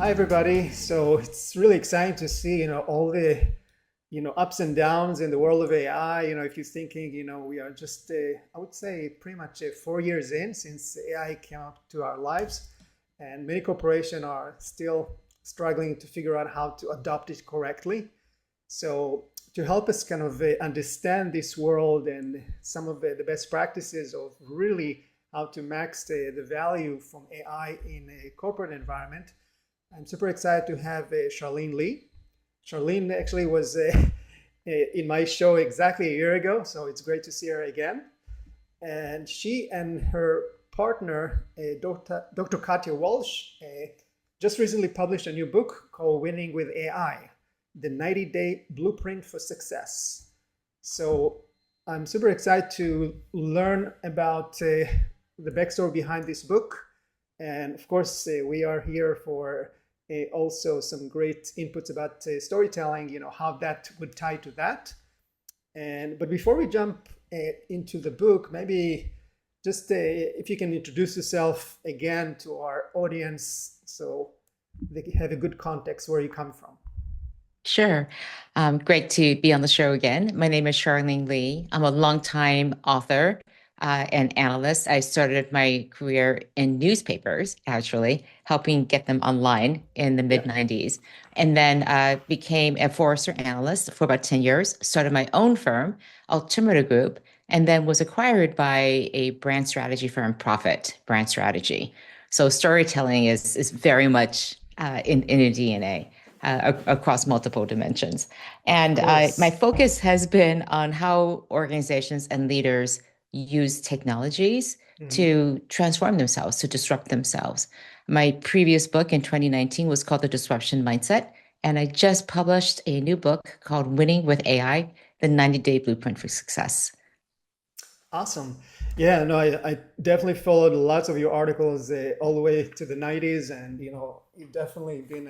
Hi everybody. So it's really exciting to see, all the, ups and downs in the world of AI. If you're thinking, we are just, I would say pretty much 4 years in since AI came up to our lives, and many corporations are still struggling to figure out how to adopt it correctly. So to help us kind of understand this world and some of the best practices of really how to max the value from AI in a corporate environment, I'm super excited to have Charlene Lee. Charlene actually was in my show exactly a year ago, so it's great to see her again. And she and her partner, Dr. Katya Walsh, just recently published a new book called Winning with AI, the 90-day blueprint for success. So I'm super excited to learn about the backstory behind this book. And of course, we are here for also some great inputs about storytelling, how that would tie to that. But before we jump into the book, maybe just if you can introduce yourself again to our audience so they have a good context where you come from. Sure. Great to be on the show again. My name is Charlene Lee. I'm a longtime author and analyst. I started my career in newspapers, actually, helping get them online in the Yeah. mid 90s. And then became a Forrester analyst for about 10 years, started my own firm, Altimeter Group, and then was acquired by a brand strategy firm, Profit Brand Strategy. So storytelling is very much in a DNA across multiple dimensions. Of And my course. focus has been on how organizations and leaders use technologies Mhm. to transform themselves, to disrupt themselves. My previous book in 2019 was called The Disruption Mindset. And I just published a new book called Winning with AI, the 90-day blueprint for success. Awesome. Yeah, no, I definitely followed lots of your articles all the way to the 90s, and you've definitely been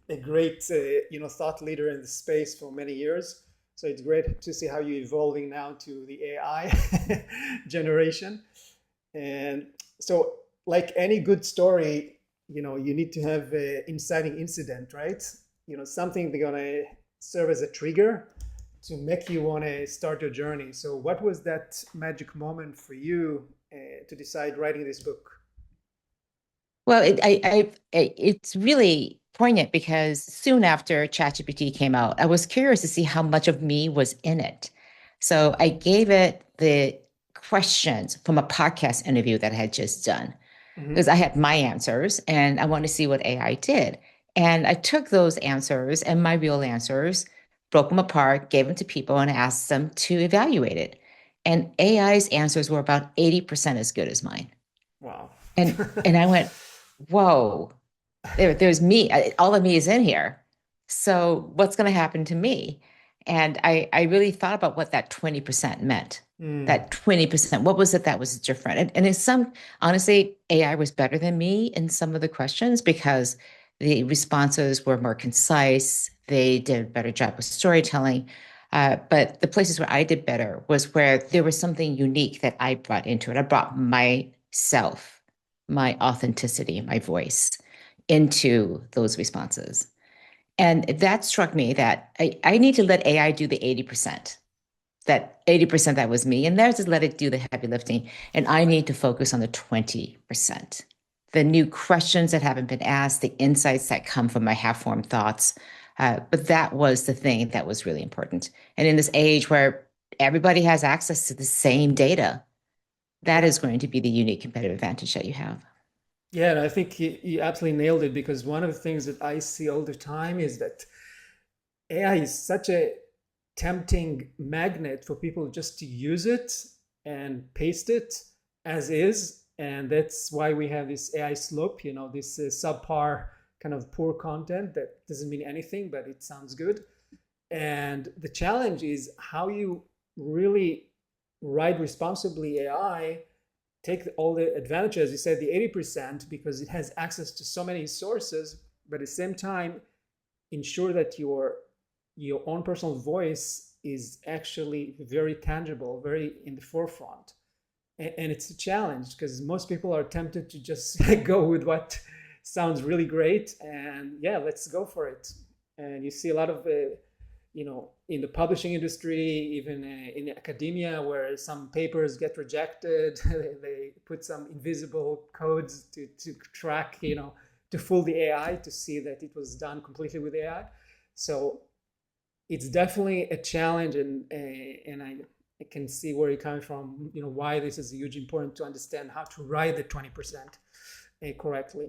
a great thought leader in the space for many years. So it's great to see how you're evolving now to the AI generation. And so, like any good story, you need to have an inciting incident, right? Something they're gonna serve as a trigger to make you want to start your journey. So, what was that magic moment for you to decide writing this book? Well, it's really poignant because soon after ChatGPT came out, I was curious to see how much of me was in it. So I gave it the questions from a podcast interview that I had just done because Hmm. I had my answers and I wanted to see what AI did. And I took those answers and my real answers, broke them apart, gave them to people, and asked them to evaluate it. And AI's answers were about 80% as good as mine. Wow. And I went, whoa, there's me. All of me is in here. So what's going to happen to me? And I really thought about what that 20% meant. Mm. That 20%, what was it that was different? And in some, honestly, AI was better than me in some of the questions because the responses were more concise. They did a better job with storytelling. But the places where I did better was where there was something unique that I brought into it. I brought myself, my authenticity, my voice into those responses. And that struck me that I need to let AI do the 80%. That 80% that was me, and there's just let it do the heavy lifting. And I need to focus on the 20%. The new questions that haven't been asked, the insights that come from my half formed thoughts. But that was the thing that was really important. And in this age where everybody has access to the same data, that Yeah. is going to be the unique competitive advantage that you have. Yeah, and I think you absolutely nailed it, because one of the things that I see all the time is that AI is such a tempting magnet for people just to use it and paste it as is. And that's why we have this AI slope, this subpar kind of poor content that doesn't mean anything, but it sounds good. And the challenge is how you really write responsibly AI, take all the advantages, as you said, the 80%, because it has access to so many sources, but at the same time, ensure that your own personal voice is actually very tangible, very in the forefront. And it's a challenge because most people are tempted to just go with what sounds really great, and yeah, let's go for it. And you see a lot of in the publishing industry, even in academia, where some papers get rejected. They put some invisible codes to track, to fool the AI to see that it was done completely with AI. So it's definitely a challenge, and I can see where you're coming from. Why this is huge important to understand how to write the 20% correctly.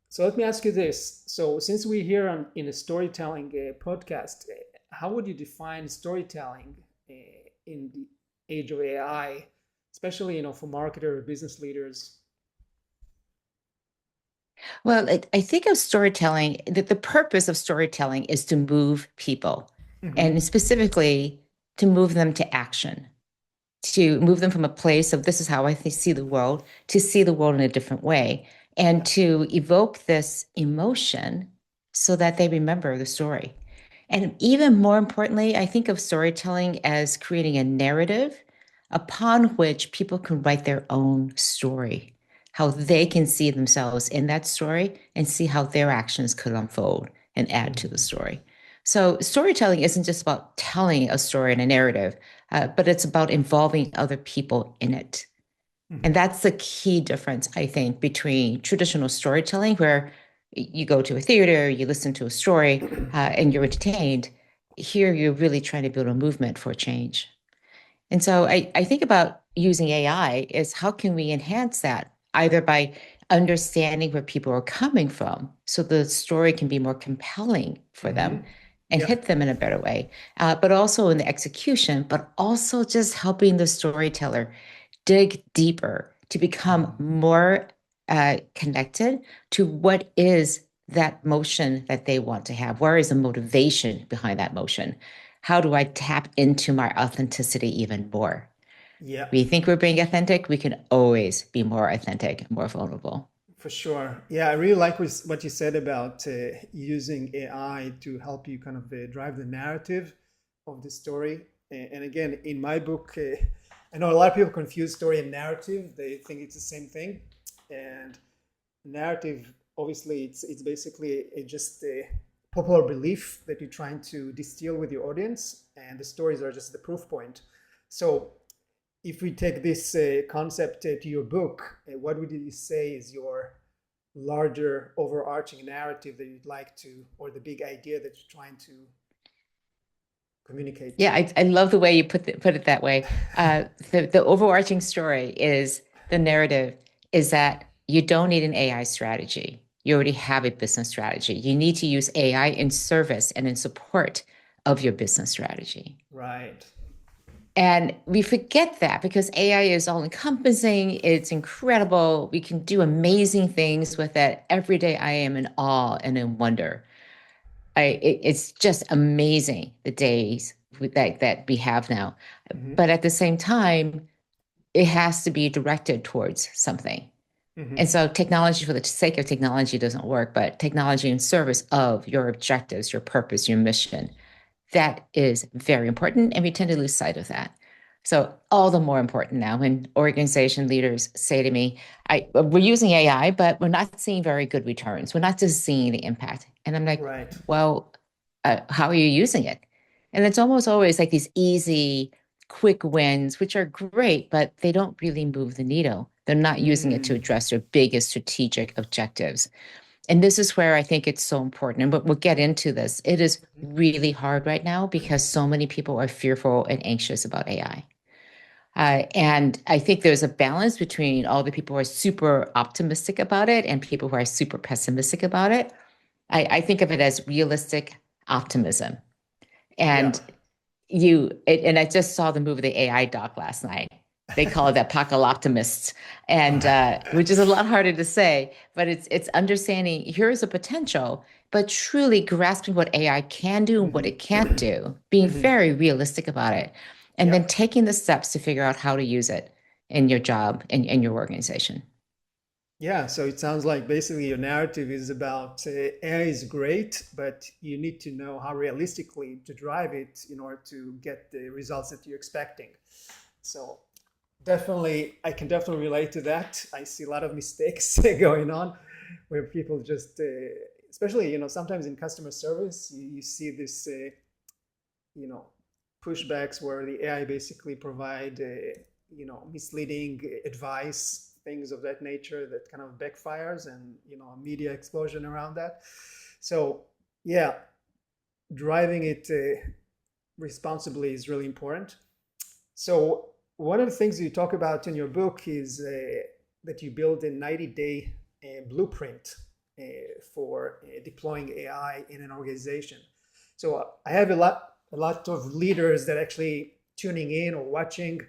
So let me ask you this. So since we're here in a storytelling podcast, how would you define storytelling in the age of AI, especially for marketers or business leaders? Well, I think of storytelling, that the purpose of storytelling is to move people, Mm-hmm. and specifically to move them to action, to move them from a place of this is how I see the world to see the world in a different way, and Yeah. to evoke this emotion so that they remember the story. And even more importantly, I think of storytelling as creating a narrative upon which people can write their own story, how they can see themselves in that story and see how their actions could unfold and add to the Mm-hmm. story. So, storytelling isn't just about telling a story and a narrative, but it's about involving other people in it. And Mm-hmm. that's the key difference, I think, between traditional storytelling, where you go to a theater, you listen to a story, and you're entertained. Here, you're really trying to build a movement for change. And so I think about using AI is how can we enhance that, either by understanding where people are coming from so the story can be more compelling for them Mm-hmm. and Yep. hit them in a better way, but also in the execution, but also just helping the storyteller dig deeper to become Mm-hmm. more connected to what is that motion that they want to have. Where is the motivation behind that motion? How do I tap into my authenticity even more? Yep. We think we're being authentic, we can always be more authentic and more vulnerable. For sure. Yeah, I really like what you said about using AI to help you kind of drive the narrative of the story. And again, in my book, I know a lot of people confuse story and narrative. They think it's the same thing. And narrative, obviously, it's basically just a popular belief that you're trying to distill with your audience, and the stories are just the proof point. So if we take this concept to your book, what would you say is your larger overarching narrative that you'd like to, or the big idea that you're trying to communicate Yeah, to? I love the way you put it that way. The overarching story is the narrative is that you don't need an AI strategy. You already have a business strategy. You need to use AI in service and in support of your business strategy. Right. And we forget that because AI is all encompassing, it's incredible. We can do amazing things with it. Every day I am in awe and in wonder. It's just amazing the days that we have now. Mm-hmm. But at the same time, it has to be directed towards something. Mm-hmm. And so technology for the sake of technology doesn't work, but technology in service of your objectives, your purpose, your mission, that is very important. And we tend to lose sight of that. So all the more important now when organization leaders say to me, we're using AI, but we're not seeing very good returns. We're not just seeing the impact. And I'm like, Right. well, how are you using it? And it's almost always like these easy, quick wins, which are great, but they don't really move the needle. They're not using it to Mm. address their biggest strategic objectives. And this is where I think it's so important. And we'll get into this. It is really hard right now because so many people are fearful and anxious about AI. And I think there's a balance between all the people who are super optimistic about it and people who are super pessimistic about it. I think of it as realistic optimism. Yeah. And and I just saw the movie The AI Doc last night. They call it apocalyptimists, and which is a lot harder to say, but it's understanding here is a potential, but truly grasping what AI can do and what Mm-hmm. it can't do, being Mm-hmm. very realistic about it, and then Yep. taking the steps to figure out how to use it in your job and in your organization. Yeah, so it sounds like basically your narrative is about AI is great, but you need to know how realistically to drive it in order to get the results that you're expecting. So Definitely, I can definitely relate to that. I see a lot of mistakes going on where people just, especially, sometimes in customer service, you see this, you know, pushbacks where the AI basically provide, misleading advice, things of that nature that kind of backfires and, a media explosion around that. So, yeah, driving it responsibly is really important. So one of the things you talk about in your book is that you build a 90-day blueprint for deploying AI in an organization. So I have a lot of leaders that actually tuning in or watching.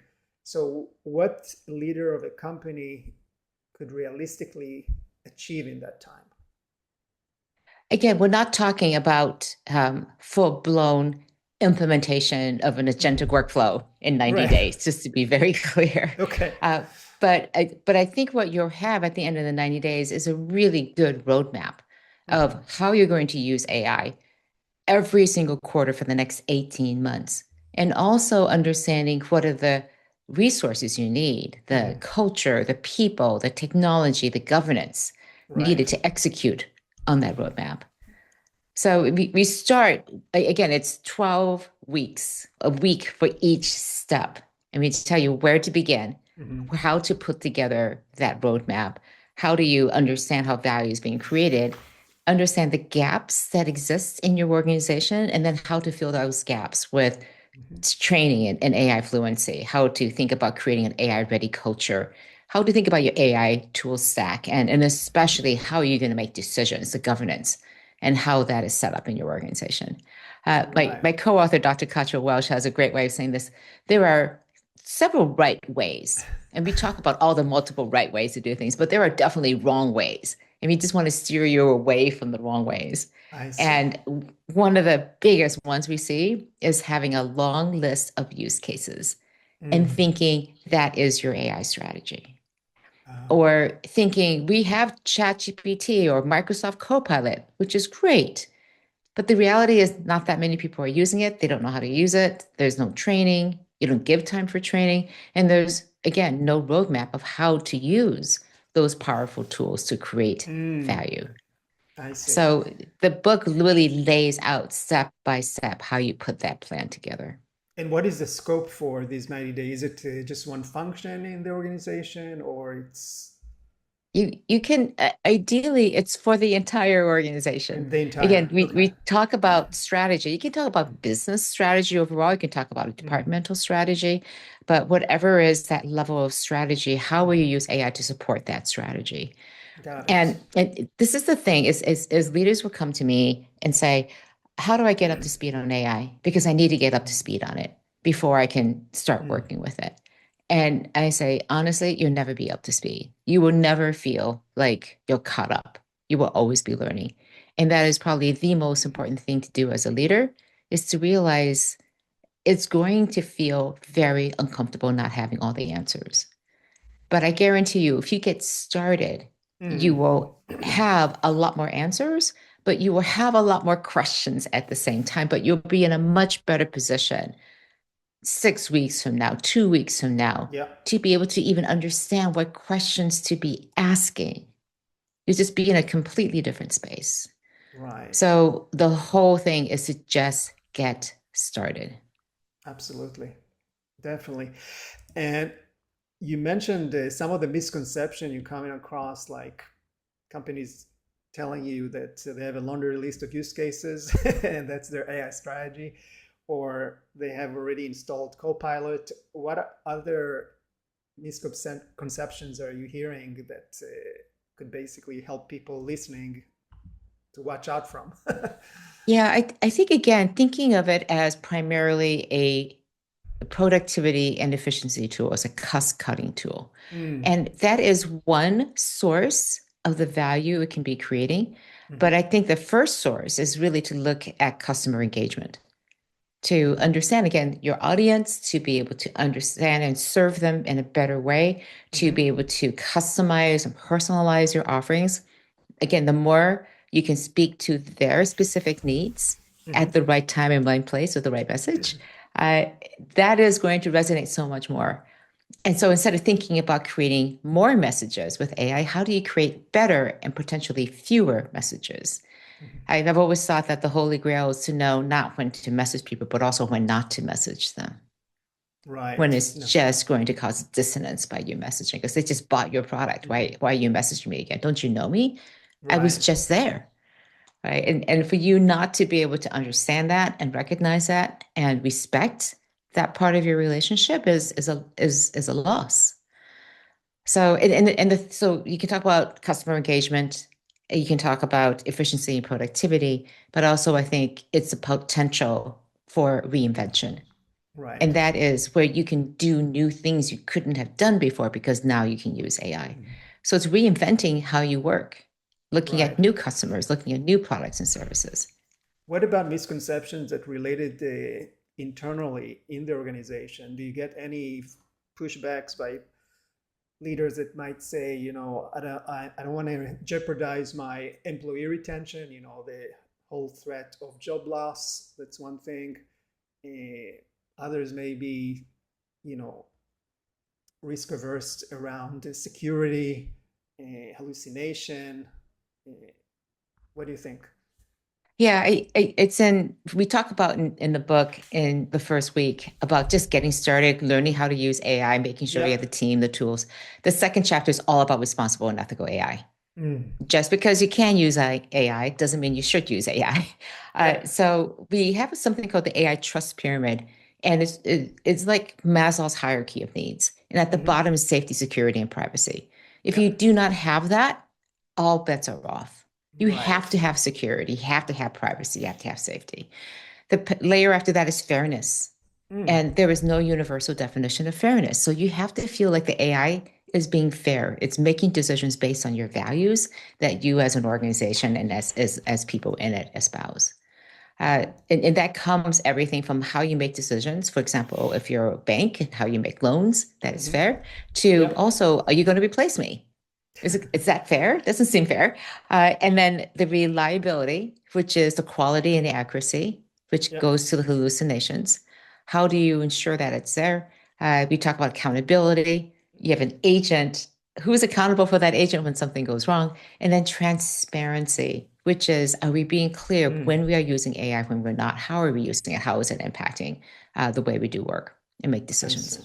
So what leader of a company could realistically achieve in that time? Again, we're not talking about full-blown implementation of an agentic Mhm. workflow in 90 Right. days, just to be very clear. Okay. Uh, but I think what you'll have at the end of the 90 days is a really good roadmap of Mhm. how you're going to use AI every single quarter for the next 18 months. And also understanding what are the resources you need, the Mhm. culture, the people, the technology, the governance needed Right. to execute on that roadmap. So we start, again, it's 12 weeks, a week for each step. And we tell you where to begin, Mhm. how to put together that roadmap. How do you understand how value is being created? Understand the gaps that exist in your organization, and then how to fill those gaps with Mhm. training and AI fluency, how to think about creating an AI ready culture, how to think about your AI tool stack, and especially how you're going to make decisions, the governance, and how that is set up in your organization. My, Right. my co-author, Dr. Katja Welsh, has a great way of saying this. There are several right ways, and we talk about all the multiple right ways to do things, but there are definitely wrong ways. And we just want to steer you away from the wrong ways. I see. And one of the biggest ones we see is having a long list of use cases and Mm. thinking that is your AI strategy. Oh. Or thinking we have ChatGPT or Microsoft Copilot, which is great. But the reality is, not that many people are using it. They don't know how to use it. There's no training. You don't give time for training. And there's, again, no roadmap of how to use those powerful tools to create Mm. value. I see. So the book really lays out step by step how you put that plan together. And what is the scope for these 90 days? Is it just one function in the organization or it's You can ideally it's for the entire organization. in the Again, entire? we Okay. we talk about strategy. You can talk about business strategy overall. You can talk about a Mhm. departmental strategy, but whatever is that level of strategy, how will you use AI to support that strategy? Got it. And this is the thing is leaders will come to me and say, how do I get up to speed on AI? Because I need to get up to speed on it before I can start Mm. working with it. And I say, honestly, you'll never be up to speed. You will never feel like you're caught up. You will always be learning. And that is probably the most important thing to do as a leader is to realize it's going to feel very uncomfortable not having all the answers. But I guarantee you, if you get started, you Mm. will have a lot more answers, but you will have a lot more questions at the same time. But you'll be in a much better position 6 weeks from now, 2 weeks from now, Yeah. to be able to even understand what questions to be asking. You just be in a completely different space. Right. So the whole thing is to just get started. Absolutely. Definitely. And you mentioned some of the misconception you're coming across, like companies telling you that they have a laundry list of use cases and that's their AI strategy, or they have already installed Copilot. What other misconceptions are you hearing that could basically help people listening to watch out from? Yeah, I think again, thinking of it as primarily a productivity and efficiency tool, as a cost cutting tool. Mm. And that is one source of the value it can be creating. But Mhm. I think the first source is really to look at customer engagement, to understand again your audience, to be able to understand and serve them in a better way, to Mhm. be able to customize and personalize your offerings. Again, the more you can speak to their specific needs Mhm. at the right time and right place with the right message, uh, that is going to resonate so much more. And so instead of thinking about creating more messages with AI, how do you create better and potentially fewer messages? Mhm. I've always thought that the holy grail is to know not when to message people, but also when not to message them. When Right. it's No. just going to cause dissonance by you messaging because they just bought your product. Mhm. Why are you messaging me again? Don't you know me? I was Right. just there. Right. And for you not to be able to understand that and recognize that and respect that part of your relationship is a loss. So so you can talk about customer engagement, you can talk about efficiency and productivity, but also I think it's a potential for reinvention. And Right. that is where you can do new things you couldn't have done before because now you can use AI. Mhm. So it's reinventing how you work, looking at Right. new customers, looking at new products and services. What about misconceptions that related internally in the organization? Do you get any pushbacks by leaders that might say, I don't want to jeopardize my employee retention, the whole threat of job loss, that's one thing. Others may be, you know, risk averse around security, hallucination. Uh, what do you think? Yeah, it's we talk about in the book in the first week about just getting started, learning how to use AI, making sure you have the Yep. team, the tools. The second chapter is all about responsible and ethical AI. Mm. Just because you can use AI doesn't mean you should use AI. Yep. So we have something called the AI trust pyramid, and it's like Maslow's hierarchy of needs. And at the Hmm. bottom is safety, security, and privacy. If you Yep. do not have that, all bets are off. You have Right. to have security, you have to have privacy, you have to have safety. The layer after that is fairness. Mm. And there is no universal definition of fairness. So you have to feel like the AI is being fair. It's making decisions based on your values that you as an organization and as people in it espouse. And that comes everything from how you make decisions. For example, if you're a bank and how you make loans, that is Hmm. fair. To Yep. also, are you going to replace me? Is that fair? Doesn't seem fair. And then the reliability, which is the quality and the accuracy, which Yep. goes to the hallucinations. How do you ensure that it's there? We talk about accountability. You have an agent who is accountable for that agent when something goes wrong. And then transparency, which is, are we being clear Mm. when we are using AI, when we're not? How are we using it? How is it impacting the way we do work and make I see. decisions?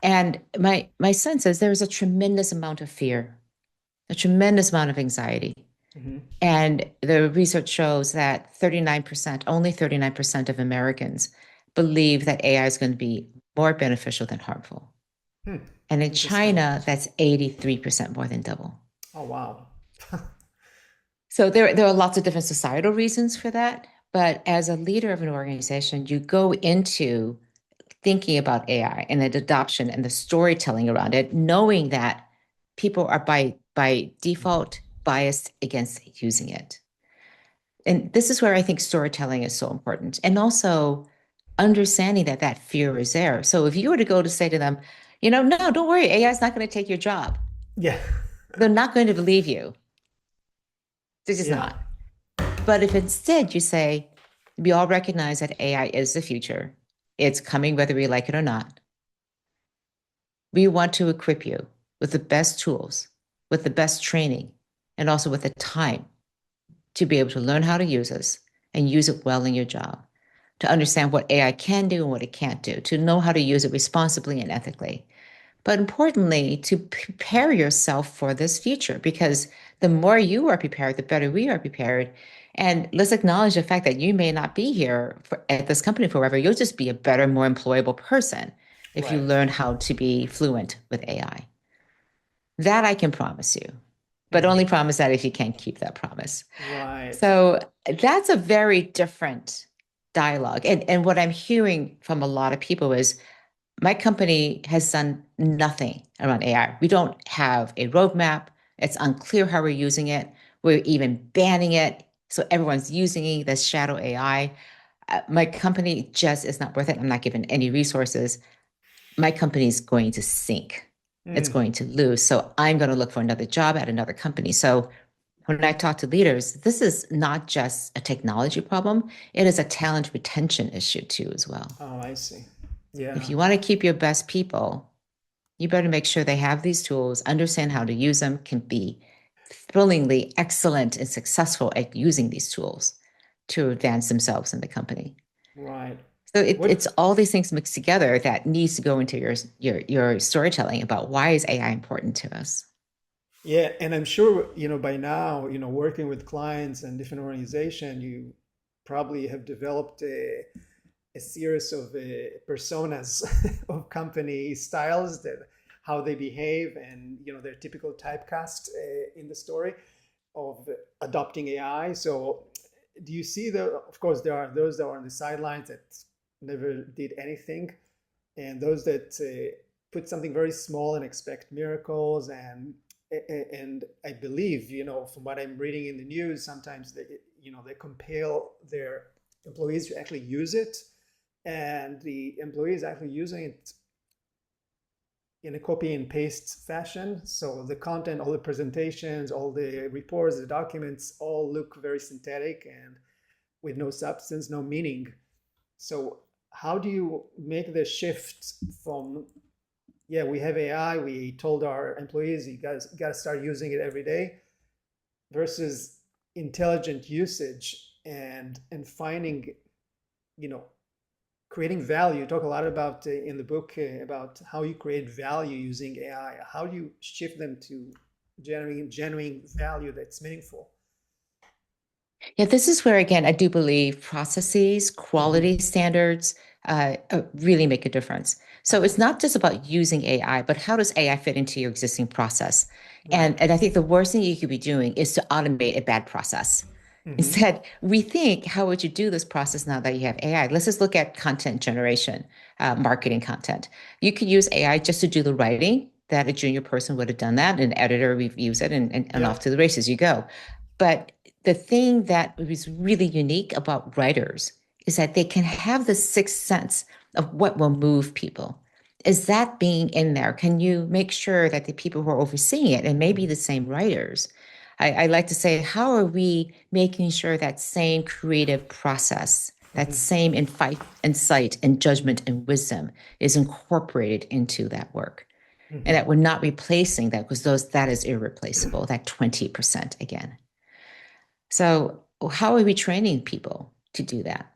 And my sense is there's a tremendous amount of fear, a tremendous amount of anxiety. Hmm. And the research shows that 39%, only 39% of Americans believe that AI is going to be more beneficial than harmful. Hmm. And in Interesting. China, that's 83%, more than double. Oh, wow. So there are lots of different societal reasons for that. But as a leader of an organization, you go into thinking about AI and the adoption and the storytelling around it, knowing that people are by default biased against using it. And this is where I think storytelling is so important. And also understanding that that fear is there. So if you were to go to say to them, no, don't worry, AI is not going to take your job. Yeah. They're not going to believe you. They're just Yeah. not. But if instead you say, we all recognize that AI is the future, it's coming whether we like it or not. We want to equip you with the best tools, with the best training, and also with the time to be able to learn how to use this and use it well in your job, to understand what AI can do and what it can't do, to know how to use it responsibly and ethically. But importantly, to prepare yourself for this future, because the more you are prepared, the better we are prepared. And let's acknowledge the fact that you may not be here at this company forever. You'll just be a better, more employable person if you Right. learn how to be fluent with AI. That I can promise you, but Hmm. only promise that if you can keep that promise. Right. So that's a very different dialogue. And what I'm hearing from a lot of people is my company has done nothing around AI. We don't have a roadmap. It's unclear how we're using it. We're even banning it. So everyone's using it, this shadow AI. My company just is not worth it. I'm not given any resources. My company is going to sink. It's Mm. going to lose. So I'm going to look for another job at another company. So when I talk to leaders, this is not just a technology problem, it is a talent retention issue too, as well. Oh, I see. If Yeah. you want to keep your best people, You better make sure they have these tools, understand how to use them, can be thrillingly excellent and successful at using these tools to advance themselves in the company. Right. So What? it's all these things mixed together that needs to go into your storytelling about why is AI important to us. Yeah, and I'm sure, by now, working with clients and different organization, you probably have developed a series of personas of company styles that how they behave and their typical typecast in the story of adopting AI. So do you see of course there are those that are on the sidelines that never did anything, and those that put something very small and expect miracles, and I believe, from what I'm reading in the news, sometimes they compel their employees to actually use it, and the employees actually using it in a copy and paste fashion. So the content, all the presentations, all the reports, the documents all look very synthetic and with no substance, no meaning. So how do you make the shift from, yeah, we have AI, we told our employees you guys got to start using it every day, versus intelligent usage and finding, you know, creating value. You talk a lot about in the book about how you create value using AI. How do you shift them to generating genuine value that's meaningful? Yeah, this is where, again, I do believe processes, Mm-hmm. quality standards really make a difference. So Uh-huh. it's not just about using AI, but how does AI fit into your existing process? Right. And I think the worst thing you could be doing is to automate a bad process. Mm-hmm. Instead, rethink how would you do this process now that you have AI? Let's just look at content generation, marketing content. You could use AI just to do the writing that a junior person would have done that, an editor reviews it, and Yeah. off to the races you go. But the thing that is really unique about writers is that they can have the sixth sense of what will move people. Is that being in there? Can you make sure that the people who are overseeing it, and maybe the same writers, I like to say, how are we making sure that same creative process, that Mm-hmm. same insight and judgment and wisdom is incorporated into that work? And Mm-hmm. that we're not replacing that because that is irreplaceable, that 20% again. So, how are we training people to do that?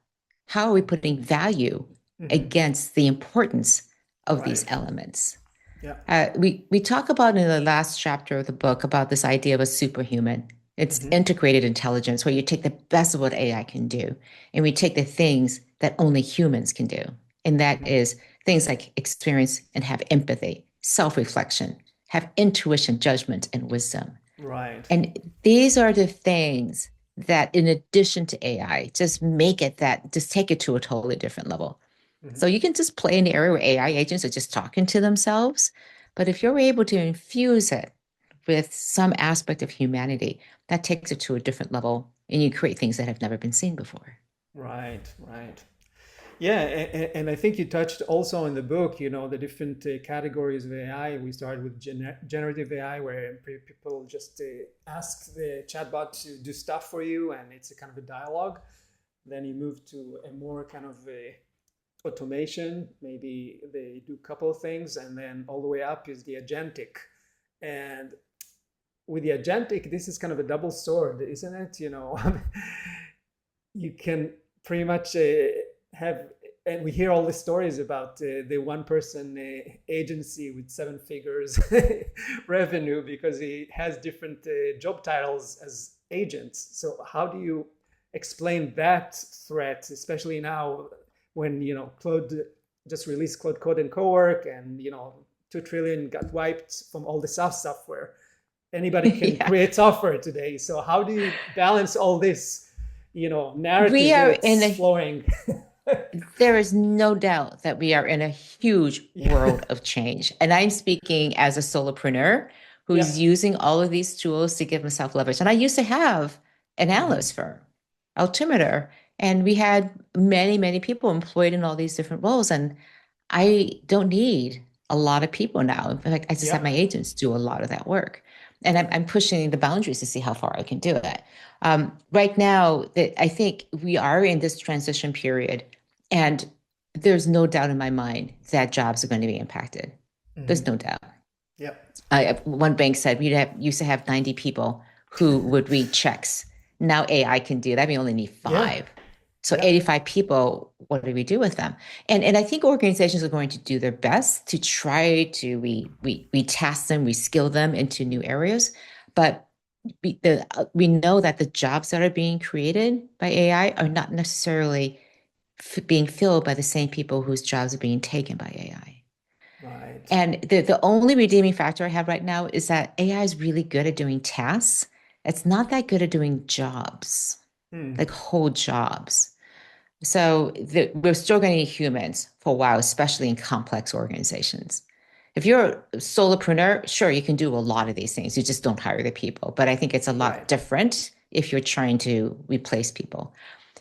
How are we putting value Mm-hmm. against the importance of these Right. elements? Yeah. We talk about in the last chapter of the book about this idea of a superhuman. It's Mm-hmm. integrated intelligence, where you take the best of what AI can do, and we take the things that only humans can do, and that Mm-hmm. is things like experience and have empathy, self-reflection, have intuition, judgment, and wisdom. Right. And these are the things that, in addition to AI, just make it that, just take it to a totally different level. Mm-hmm. So you can just play in the area where AI agents are just talking to themselves. But if you're able to infuse it with some aspect of humanity, that takes it to a different level and you create things that have never been seen before. Right. Right. Yeah, and I think you touched also in the book, the different categories of AI. We started with generative AI, where people just ask the chatbot to do stuff for you, and it's a kind of a dialogue. Then you move to a more kind of a automation. Maybe they do a couple of things, and then all the way up is the agentic. And with the agentic, this is kind of a double sword, isn't it? You can pretty much have, and we hear all the stories about the one person agency with seven figures revenue because he has different job titles as agents. So how do you explain that threat, especially now when Claude just released Claude Code and Cowork, and 2 trillion got wiped from all the SaaS software. Anybody can Yeah. create software today. So how do you balance all this, We narrative are in that's a flowing? There is no doubt that we are in a huge Yeah. world of change. And I'm speaking as a solopreneur Yeah. who's using all of these tools to give himself leverage. And I used to have an Mm-hmm. analyst firm, Altimeter, and we had many, many people employed in all these different roles. And I don't need a lot of people now. In fact, I just have Yeah. my agents do a lot of that work. And Yeah. I'm pushing the boundaries to see how far I can do it. Right now, I think we are in this transition period, and there's no doubt in my mind that jobs are going to be impacted. There's Hmm. no doubt. Yeah. One bank said used to have 90 people who would read checks. Now AI can do that. We only need Yeah. five. So Yeah. 85 people, what do we do with them? And I think organizations are going to do their best to try to we task them, we skill them into new areas. But we know that the jobs that are being created by AI are not necessarily being filled by the same people whose jobs are being taken by AI. Right. And the only redeeming factor I have right now is that AI is really good at doing tasks. It's not that good at doing jobs, Hmm. like whole jobs. So we're still going to need humans for a while, especially in complex organizations. If you're a solopreneur, sure, you can do a lot of these things. You just don't hire the people. But I think it's a lot Right. different if you're trying to replace people.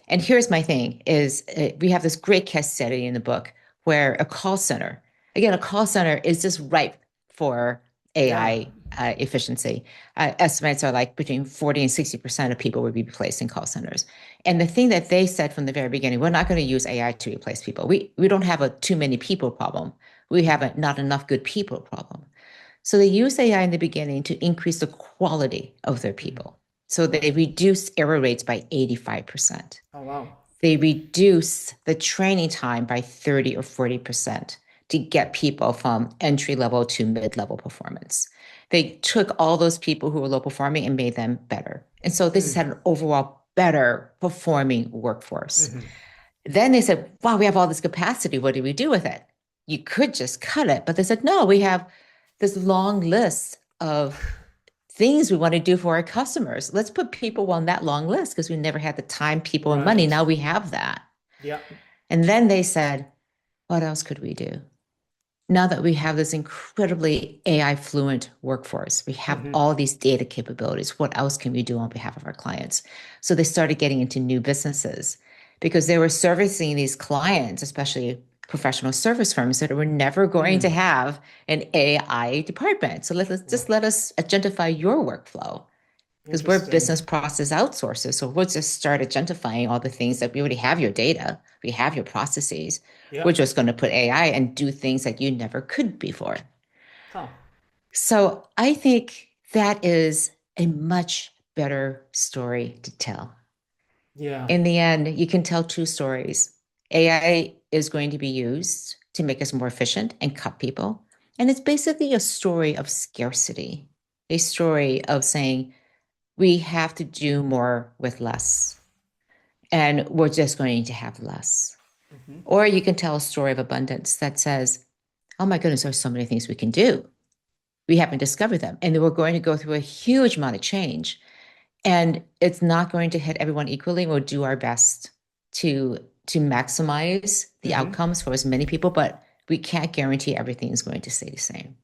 And here's my thing is we have this great case study in the book where a call center, again, a call center is just ripe for Yeah. AI efficiency. Estimates are like between 40 and 60% of people would be replaced in call centers. And the thing that they said from the very beginning, we're not going to use AI to replace people. We don't have a too many people problem. We have a not enough good people problem. So they use AI in the beginning to increase the quality of their Mhm. people. So they Right. reduce error rates by 85%. Oh, wow. They reduce the training time by 30 or 40% to get people from entry level to mid level performance. They took all those people who were low performing and made them better. And so this has Hmm. had an overall better performing workforce. Hmm. Then they said, wow, we have all this capacity. What do we do with it? You could just cut it. But they said, no, we have this long list of things we want to do for our customers. Let's put people on that long list because we never had the time, people, and money. Right. Now we have that. Yeah. And then they said, what else could we do? Now that we have this incredibly AI fluent workforce, we have Hmm. all these data capabilities. What else can we do on behalf of our clients? So they started getting into new businesses because they were servicing these clients, especially professional service firms that were never going to Hmm. have an AI department. So let us agentify your workflow because we're Interesting. business process outsourcers. So we'll just start agentifying all the things that we already have your data, we have your processes. Yeah. We're just going to put AI and do things that you never could before. Huh. So I think that is a much better story to tell. Yeah. In the end, you can tell two stories. AI is going to be used to make us more efficient and cut people. And it's basically a story of scarcity, a story of saying, we have to do more with less, and we're just going to have less. Hmm. Or you can tell a story of abundance that says, oh my goodness, there's so many things we can do. We haven't discovered them. And we're going to go through a huge amount of change. And it's not going to hit everyone equally. We'll do our best to maximize the Hmm. outcomes for as many people, but we can't guarantee everything is going to stay the same.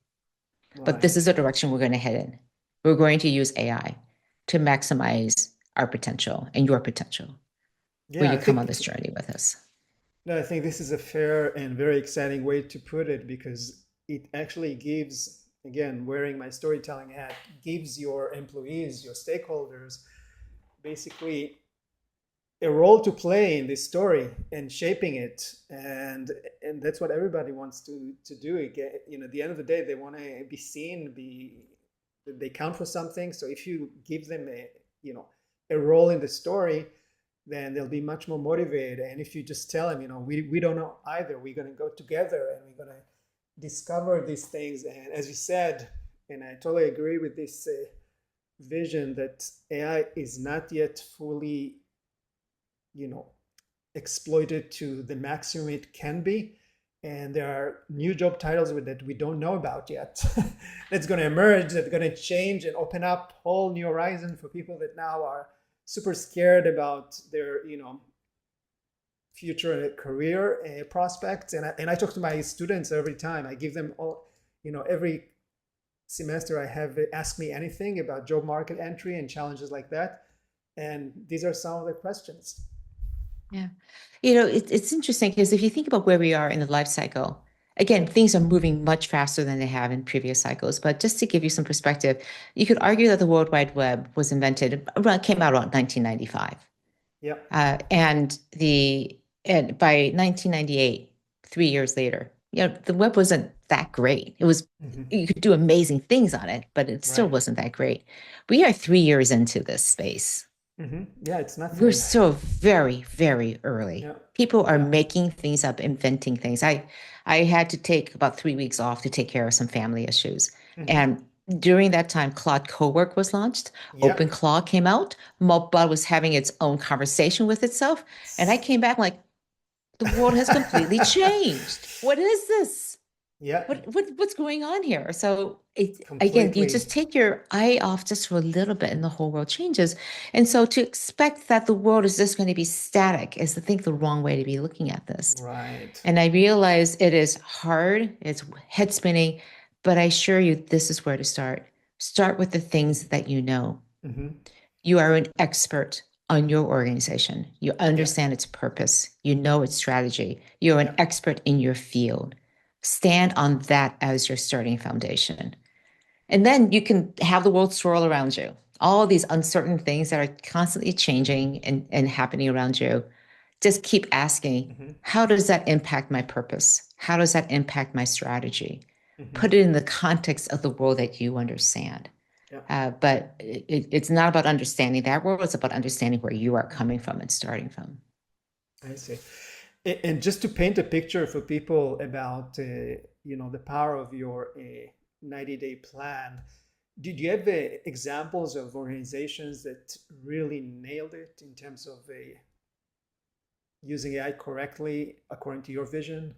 But this is Right. the direction we're going to head in. We're going to use AI to maximize our potential and your potential. Will Yeah, you I come on think this journey with us? no, I think this is a fair and very exciting way to put it because it actually gives, again, wearing my storytelling hat, gives your employees, your stakeholders, basically a role to play in this story and shaping it. And that's what everybody wants to do. At the end of the day, they want to be seen, be they count for something. So if you give them a role in the story, then they'll be much more motivated. And if you just tell them, we don't know either, we're going to go together and we're going to discover these things. And as you said, and I totally agree with this vision that AI is not yet fully, you know, exploited to the maximum it can be. And there are new job titles that we don't know about yet that's going to emerge, that's going to change and open up whole new horizon for people that now are super scared about their future career prospects. And I talk to my students every time. I give them all, every semester I have ask me anything about job market entry and challenges like that. And these are some of the questions. Yeah. It's interesting because if you think about where we are in the life cycle, again, things are moving much faster than they have in previous cycles. But just to give you some perspective, you could argue that the World Wide Web was invented came out around 1995. Yep. And by 1998, 3 years later, The web wasn't that great. It was, Hmm. you could do amazing things on it, but it still Right. wasn't that great. We are 3 years into this space. Hmm. Yeah, it's We're nothing. still very, very early. Yeah. People are Yeah. making things up, inventing things. I had to take about 3 weeks off to take care of some family issues. Hmm. And during that time, Claude Cowork was launched. Yeah. OpenClaw came out. Mobile was having its own conversation with itself. And I came back like, the world has completely changed. What is this? Yeah. What's going on here? So again, you just Completely. take your eye off just for a little bit and the whole world changes. And so to expect that the world is just going to be static is to think the wrong way to be looking at this. Right. And I realize it is hard, it's head spinning, but I assure you this is where to start. Start with the things that you know. Hmm. You are an expert on your organization. You Yeah. understand its purpose. You know its strategy. You're Yeah. an expert in your field. Stand on that as your starting foundation. And then you can have the world swirl around you. All these uncertain things that are constantly changing and happening around you. Just keep asking, Hmm. how does that impact my purpose? How does that impact my strategy? Hmm. Put it in the context of the world that you understand. Yeah. But it's not about understanding that world. It's about understanding where you are Mhm. coming from and starting from. I see. And just to paint a picture for people about the power of your 90-day plan, did you have examples of organizations that really nailed it in terms of using AI correctly according to your vision?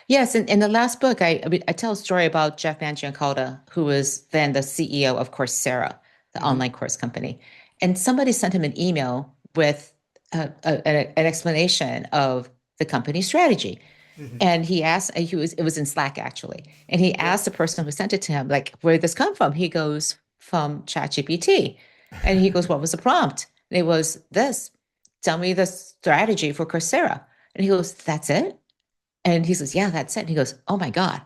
Yes, in the last book, I tell a story about Jeff Van Giancola, who was then the CEO of Coursera, the Hmm. online course company. And somebody sent him an email with an explanation of the company's strategy. Hmm. And he asked, it was in Slack actually. And he Yeah. asked the person who sent it to him, like, where did this come from? He goes, from ChatGPT. And he goes, what was the prompt? And it was this, tell me the strategy for Coursera. And he goes, that's it? And he says, yeah, that's it. And he goes, oh my God.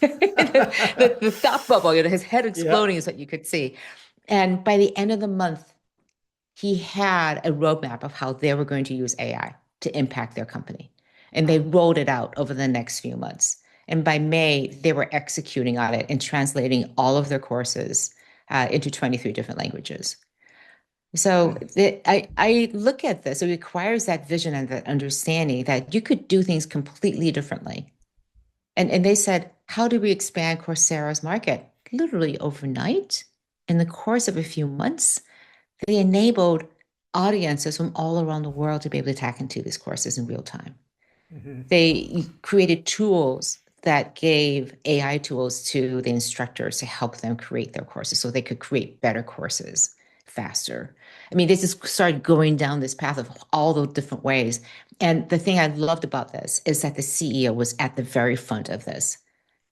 The thought bubble, his head Yeah. exploding is what you could see. And by the end of the month, he had a roadmap of how they were going to use AI to impact their company. And they Wow. rolled it out over the next few months. And by May, they were executing on it and translating all of their courses into 23 different languages. So Hmm. I look at this, it requires that vision and that understanding that you could do things completely differently. And they said, how do we expand Coursera's market? Literally overnight, in the course of a few months, they enabled audiences from all around the world to be able to tap into these courses in real time. Hmm. They created tools that gave AI tools to the instructors to help them create their courses so they could create better courses faster. I mean, they just started going down this path of all the different ways. And the thing I loved about this is that the CEO was at the very front of this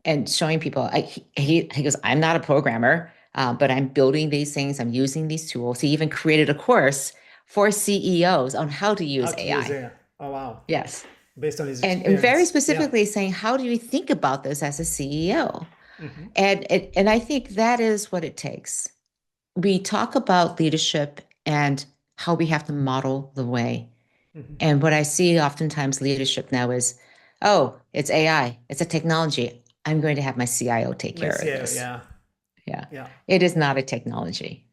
and showing people. He goes, I'm not a programmer, but I'm building these things. I'm using these tools. He even created a course for CEOs on how to How use to use AI. AI? Oh, wow. Yes. Based on his And very experience. Yeah. specifically saying, how do you think about this as a CEO? Hmm. And I think that is what it takes. We talk about leadership and how we have to model the way. Hmm. And what I see oftentimes leadership now is, oh, it's AI, it's a technology. I'm going to have my CIO take care Nice. of Yeah. this. Yeah. Yeah. Yeah. It is not a technology.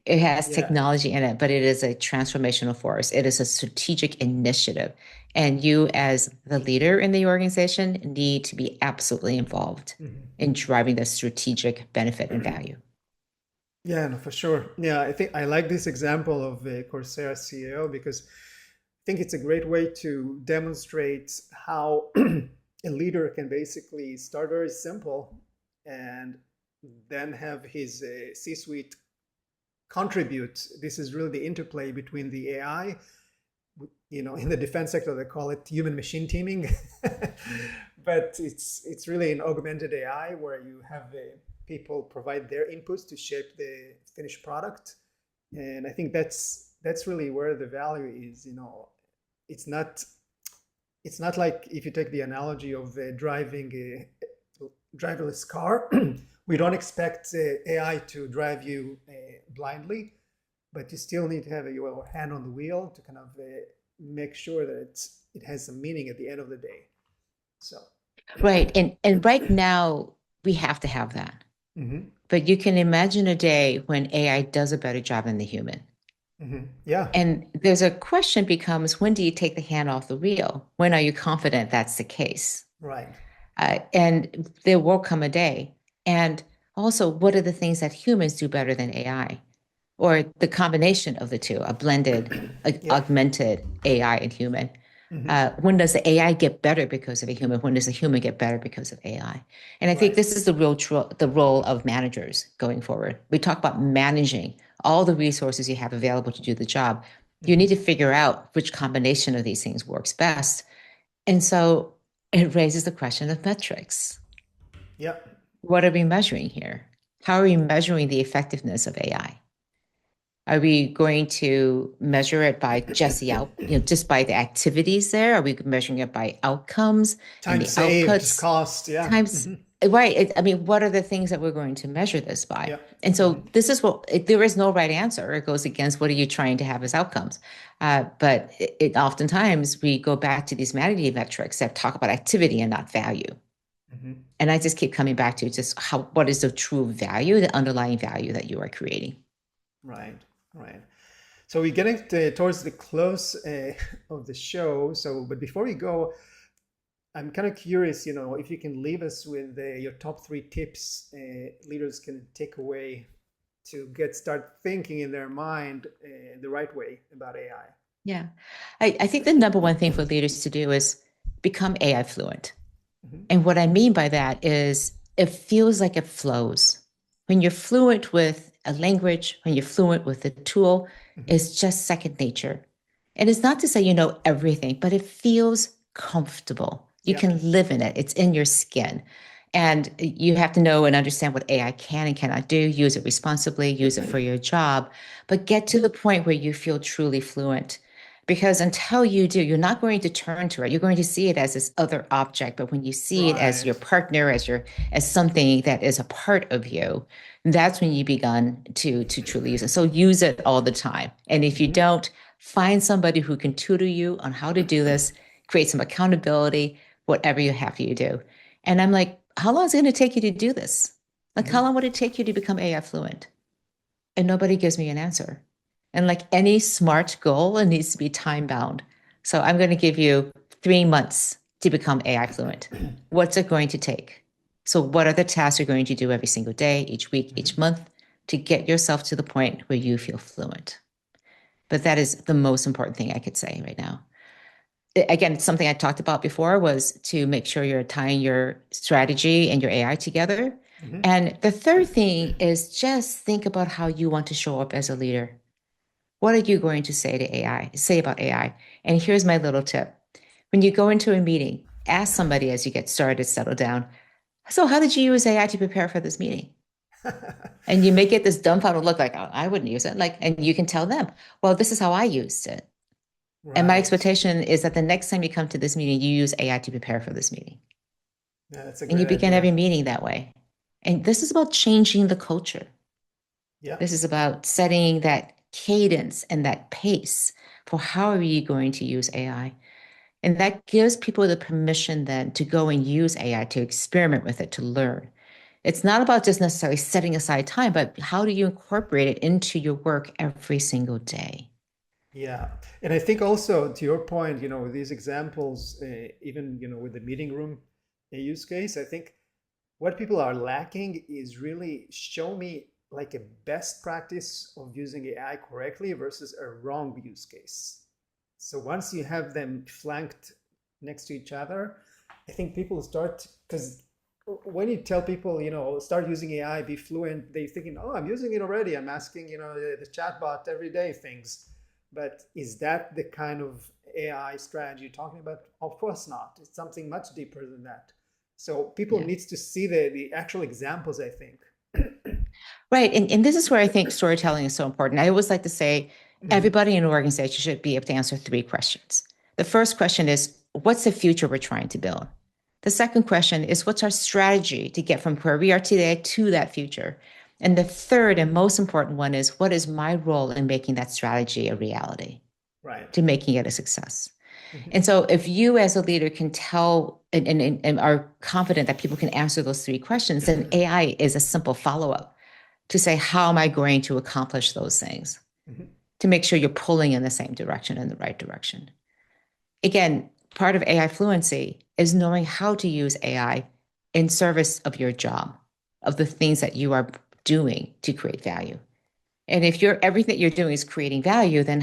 It has Yeah. technology in it, but it is a transformational force. It is a strategic initiative. And you, as the leader in the organization, need to be absolutely involved Hmm. in driving the strategic benefit and value. Yeah, no, for sure. Yeah, I think I like this example of Coursera CEO because I think it's a great way to demonstrate how a leader can basically start very simple and then have his C-suite contribute. This is really the interplay between the AI, in the defense sector they call it human machine teaming, but it's really an augmented AI where you have people provide their inputs to shape the finished product. And I think that's really where the value is. It's not it's not like if you take the analogy of driving a driverless car. We don't expect AI to drive you blindly, but you still need to have your hand on the wheel to kind of make sure that it has some meaning at the end of the day. So, Right. And right now we have to have that. hmm But you can imagine a day when AI does a better job than the human. yeah, And there's a question becomes, when do you take the hand off the wheel? When are you confident that's the case? right. And there will come a day. And also, what are the things that humans do better than AI? Or the combination of the two, a blended, Yeah. augmented AI and human. hmm When does the AI get better because of a human? When does the human get better because of AI? And I think Right. this is the role of managers going forward. We talk about managing all the resources you have available to do the job. You need hmm to figure out which combination of these things works best. And so it raises the question of metrics. Yeah. What are we measuring here? How are we measuring the effectiveness of AI? Are we going to measure it by just just by the activities there? Are we measuring it by outcomes and Time the saved, outputs? cost. Yeah. Times, right. I mean, what are the things that we're going to measure this by? Yeah. And so this is there is no right answer. It goes against what are you trying to have as outcomes? But oftentimes we go back to these vanity metrics that talk about activity and not value. hmm And I just keep coming back to just what is the true value, the underlying value that you are creating? Right. Right. So we're getting towards the close of the show. So, but before we go, I'm kind of curious, if you can leave us with your top three tips leaders can take away to start thinking in their mind the right way about AI. Yeah. I think the number one thing for leaders to do is become AI fluent. hmm And what I mean by that is it feels like it flows. When you're fluent with a language, when you're fluent with a tool, hmm it's just second nature. And it's not to say you know everything, but it feels comfortable. You Yeah. can live in it, it's in your skin. And you have to know and understand what AI can and cannot do, use it responsibly, use it for your job, but get to the point where you feel truly fluent. Because until you do, you're not going to turn to it. You're going to see it as this other object. But when you see it as your Right. partner, as something that is a part of you, that's when you begun to truly use it. So use it all the time. And if you hmm don't, find somebody who can tutor you on how to do this, create some accountability, whatever you have you do. And I'm like, how long is it going to take you to do this? Like, how hmm long would it take you to become AI fluent? And nobody gives me an answer. And like any smart goal, it needs to be time bound. So I'm going to give you 3 months to become AI fluent. What's it going to take? So, what are the tasks you're going to do every single day, each week, each hmm month to get yourself to the point where you feel fluent? But that is the most important thing I could say right now. Again, something I talked about before was to make sure you're tying your strategy and your AI together. hmm And the third thing is just think about how you want to show up as a leader. What are you going to say about AI? And here's my little tip. When you go into a meeting, ask somebody as you get started, settle down. So, how did you use AI to prepare for this meeting? And you may get this dumbfounded look like, oh, I wouldn't use it. Like, and you can tell them, well, this is how I used it. And my Right. expectation is that the next time you come to this meeting, you use AI to prepare for this meeting. Yeah, that's a And you great begin idea. every meeting that way. And this is about changing the culture. Yeah. This is about setting that cadence and that pace for how are you going to use AI. And that gives people the permission then to go and use AI to experiment with it, to learn. It's not about just necessarily setting aside time, but how do you incorporate it into your work every single day? Yeah. And I think also to your point, with these examples, even, with the meeting room use case, I think what people are lacking is really show me like a best practice of using AI correctly versus a wrong use case. So once you have them flanked next to each other, I think people start, because when you tell people, start using AI, be fluent, they thinking, oh, I'm using it already. I'm asking, the chatbot every day things. But is that the kind of AI strategy you're talking about? Of course not. It's something much deeper than that. So people Yeah. needs to see the actual examples, I think. Right. And this is where I think storytelling is so important. I always like to say Mhm. everybody in an organization should be able to answer three questions. The first question is, what's the future we're trying to build? The second question is, what's our strategy to get from where we are today to that future? And the third and most important one is, what is my role in making that strategy a reality, Right. to making it a success? Mhm. And so if you as a leader can tell and are confident that people can answer those three questions, then AI is a simple follow-up to say, how am I going to accomplish those things? Mhm. To make sure you're pulling in the same direction, in the right direction. Again, part of AI fluency is knowing how to use AI in service of your job, of the things that you are doing to create value. And if everything that you're doing is creating value, then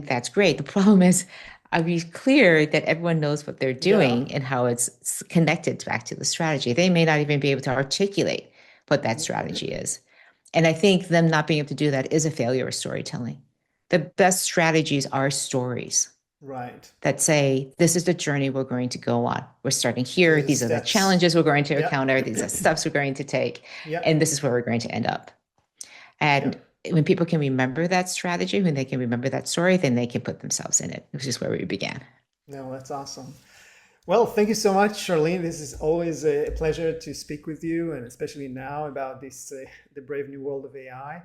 that's great. The problem is, are we clear that everyone knows what they're Yeah. doing and how it's connected back to the strategy? They may not even be able to articulate what that strategy is. And I think them not being able to do that is a failure of storytelling. The best strategies are stories Right. that say, this is the journey we're going to go on. We're starting here. There's the These are the steps. challenges we're going to Yeah. encounter. These are steps we're going to take. Yeah. And this is where we're going to end up. Yeah. And when people can remember that strategy, when they can remember that story, then they can put themselves in it, which is where we began. No, that's awesome. Well, thank you so much, Charlene. This is always a pleasure to speak with you, and especially now about this, the brave new world of AI.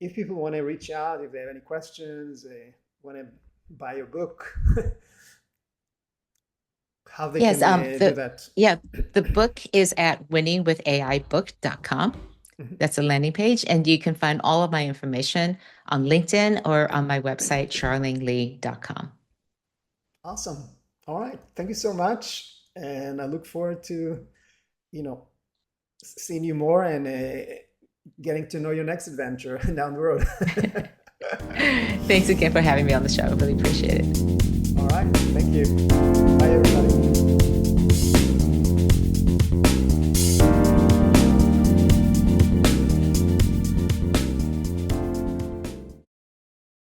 If people want to reach out, if they have any questions, want to buy your book, how they Yes, can do that. the book is at winningwithaibook.com. Mhm. That's a landing page, and you can find all of my information on LinkedIn or on my website, charlenelee.com. Awesome. All right. Thank you so much, and I look forward to, you know, seeing you more and getting to know your next adventure down the road. Thanks again for having me on the show. I really appreciate it. All right. Thank you. Bye, everybody.